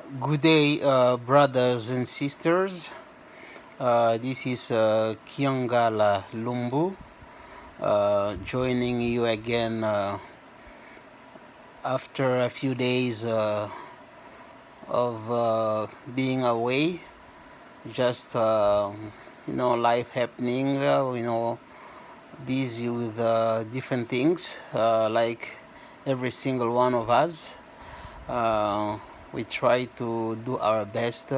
Good day, brothers and sisters. This is Kiangala Lumbu, joining you again after a few days of being away. Just life happening. Busy with different things, like every single one of us. We try to do our best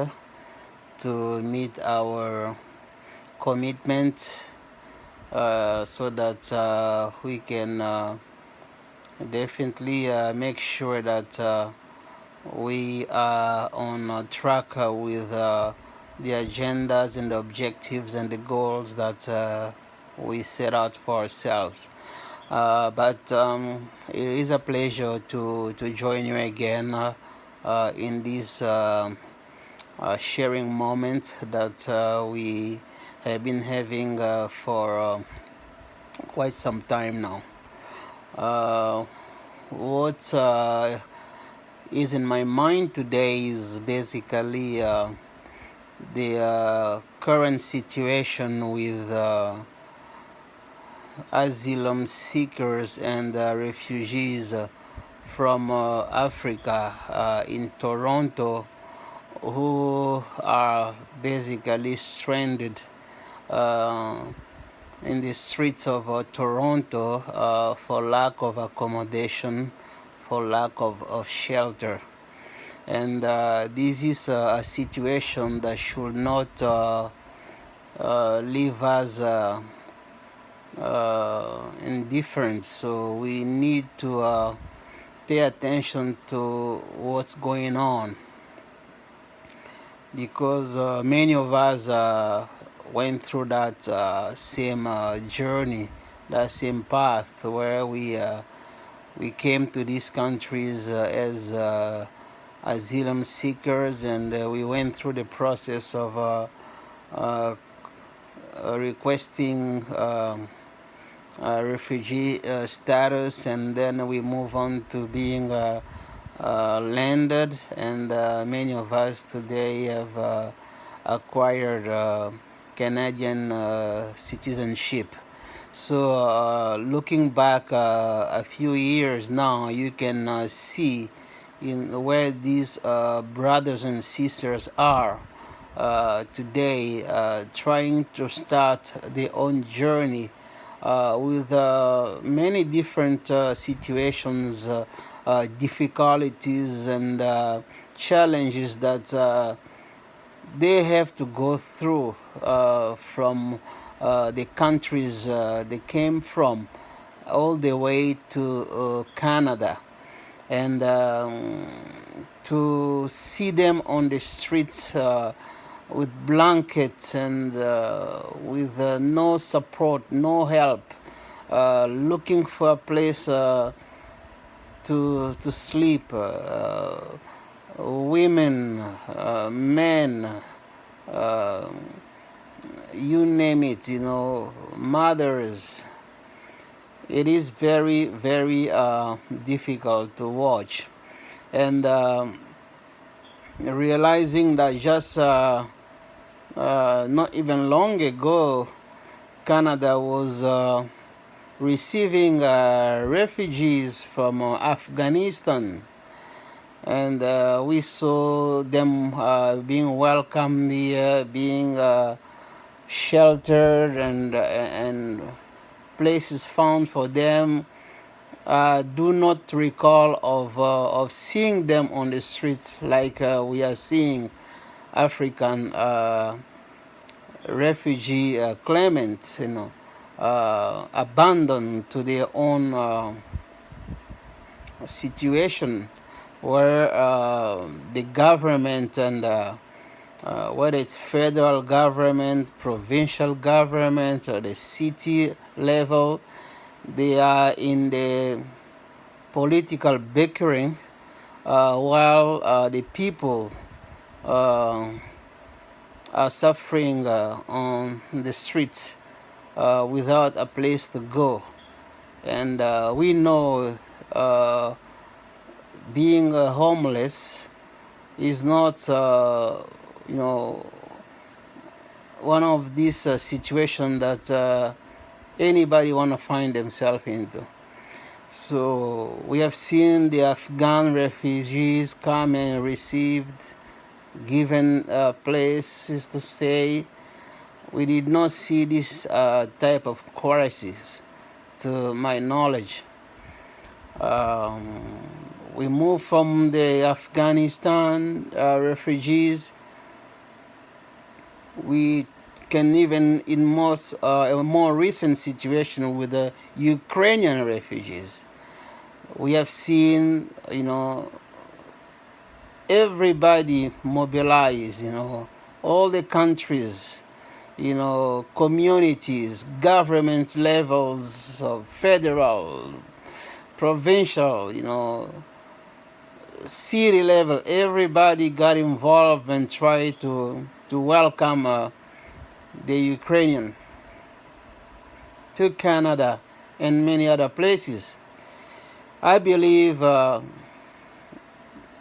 to meet our commitment so that we can definitely make sure that we are on track with the agendas and the objectives and the goals that we set out for ourselves. But it is a pleasure to join you again in this sharing moment that we have been having for quite some time now. What is in my mind today is basically the current situation with asylum seekers and refugees from Africa in Toronto, who are basically stranded in the streets of Toronto for lack of accommodation, for lack of shelter. And this is a situation that should not leave us indifferent. So we need to pay attention to what's going on, because many of us went through that same journey, that same path, where we came to these countries as asylum seekers, and we went through the process of requesting refugee status, and then we move on to being landed, and many of us today have acquired Canadian citizenship. So looking back a few years now, you can see in where these brothers and sisters are today, trying to start their own journey with many different situations, difficulties, and challenges that they have to go through from the countries they came from, all the way to Canada. And to see them on the streets with blankets and with no support, no help, looking for a place to sleep, women, men, uh, you name it, mothers. It is very, very difficult to watch. And realizing that just not even long ago, Canada was receiving refugees from Afghanistan. And we saw them being welcomed here, being sheltered, and places found for them. Do not recall of seeing them on the streets like we are seeing African refugee claimants, abandoned to their own situation, where the government and whether it's federal government, provincial government, or the city level, they are in the political bickering, while the people are suffering on the streets without a place to go. And we know being homeless is not, you know, one of these situations that anybody want to find themselves into. So we have seen the Afghan refugees come and received, given places to stay. We did not see this type of crisis, to my knowledge. We moved from the Afghanistan refugees. We can even in a more recent situation with the Ukrainian refugees. We have seen, everybody mobilize, all the countries, communities, government levels, federal, provincial, city level, everybody got involved and tried to welcome the Ukrainian to Canada and many other places. I believe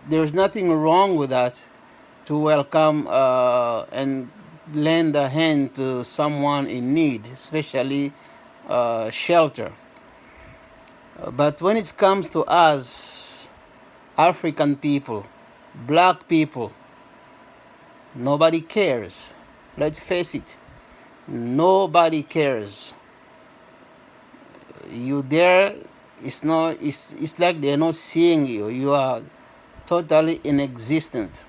there's nothing wrong with that, to welcome and lend a hand to someone in need, especially shelter. But when it comes to us, African people, black people, nobody cares. Let's face it, nobody cares. You there, it's like they're not seeing you. You are totally inexistent.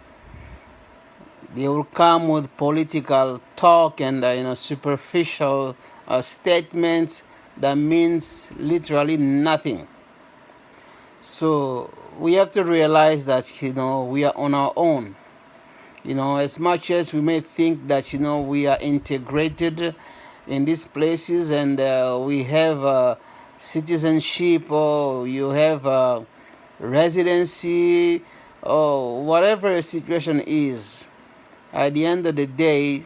They will come with political talk and superficial statements that means literally nothing. So we have to realize that we are on our own. As much as we may think that we are integrated in these places and we have citizenship, or you have residency, or whatever the situation is, at the end of the day,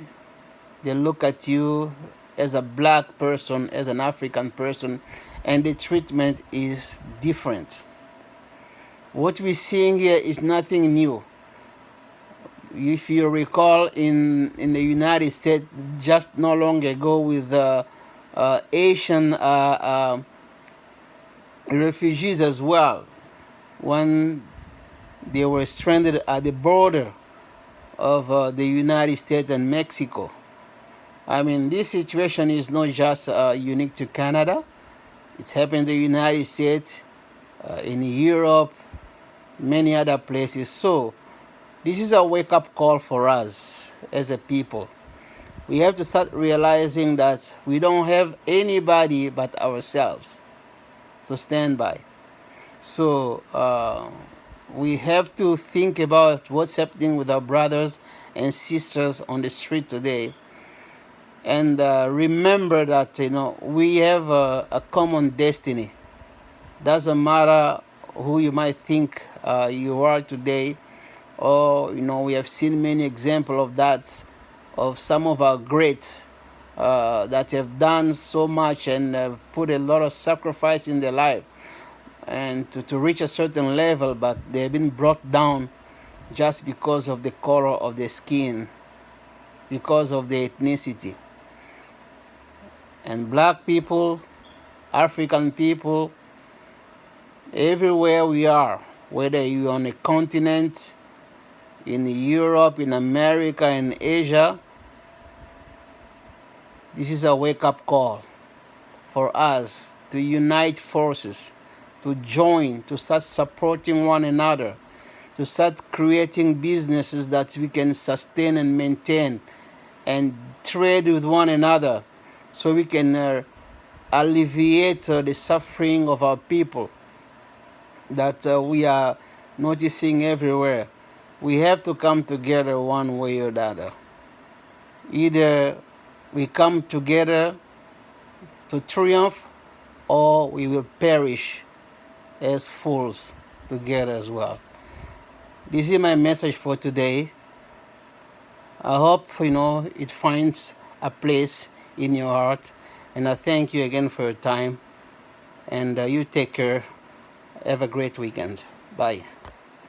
they look at you as a black person, as an African person, and the treatment is different. What we're seeing here is nothing new. If you recall, in the United States, just not long ago, with Asian refugees as well, when they were stranded at the border of the United States and Mexico. I mean, this situation is not just unique to Canada. It's happened in the United States, in Europe, many other places. So this is a wake-up call for us as a people. We have to start realizing that we don't have anybody but ourselves to stand by. So we have to think about what's happening with our brothers and sisters on the street today, and remember that we have a common destiny. Doesn't matter who you might think you are today, or we have seen many examples of that, of some of our greats that have done so much and put a lot of sacrifice in their life and to reach a certain level, but they've been brought down just because of the color of their skin, because of their ethnicity. And black people, African people, everywhere we are, whether you're on a continent, in Europe, in America, in Asia, this is a wake-up call for us to unite forces, to join, to start supporting one another, to start creating businesses that we can sustain and maintain and trade with one another, so we can alleviate the suffering of our people that we are noticing everywhere. We have to come together one way or the other. Either we come together to triumph, or we will perish as fools together as well. This is my message for today. I hope it finds a place in your heart, and I thank you again for your time, and you take care. Have a great weekend. Bye.